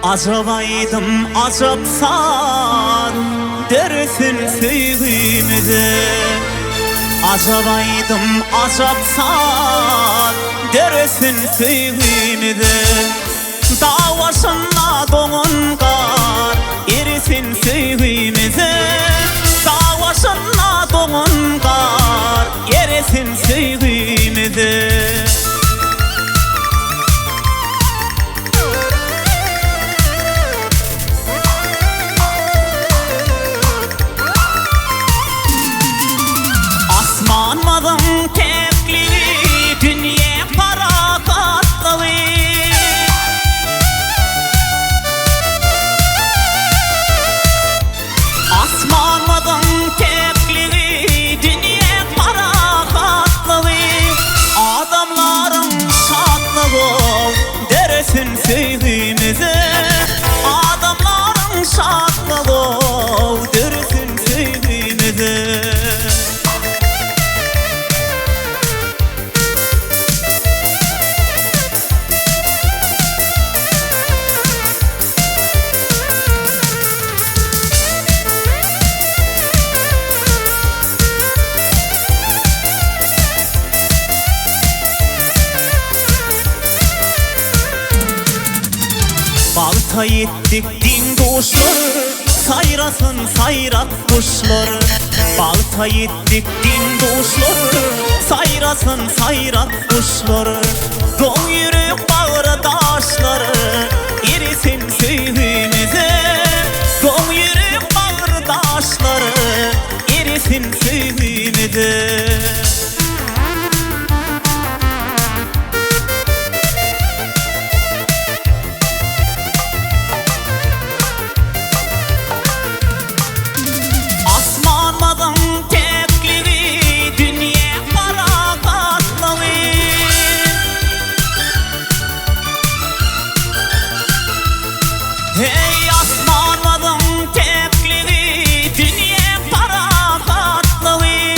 Acabaydım acapsan dersin sevgimde. Acabaydım acapsan dersin sevgimde. Dağ başına doğan kar erisin sevgimde. Dağ başına doğan kar erisin sevgimde. Asmanmadım tekliği dünya para katlığı. Asmanmadım tekliği dünya para katlığı. Adamların şadlığı dersin sevgimize. Adamların şadlığı dersin sevgimize. Balta yettik din kuşları, sayrasın sayrak kuşları. Balta yettik din kuşları, sayrasın sayrak kuşları. Don yürük bağrı taşları, erisin sevgimize. Don yürük bağrı taşları, erisin sevgimize. Hey asmanmadım tekliği dünya para katlığı.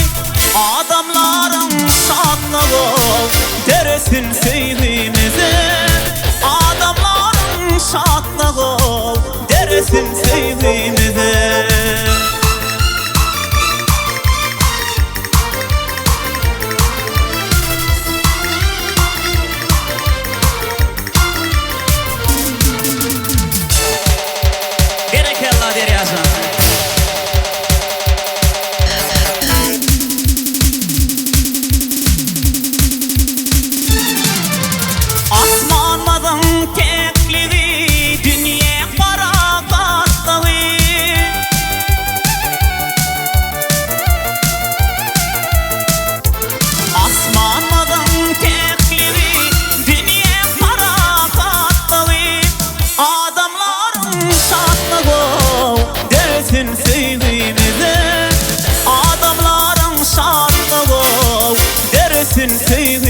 Adamların şadlığı dersin sevgimize. Adamların şadlığı dersin sevgimize. Asmanmadım tekliği dünya para katlığı. Asmanmadım tekliği dünya para katlığı. Adamların şadlığı dersin sevgimize. Adamların şadlığı dersin sevgimize.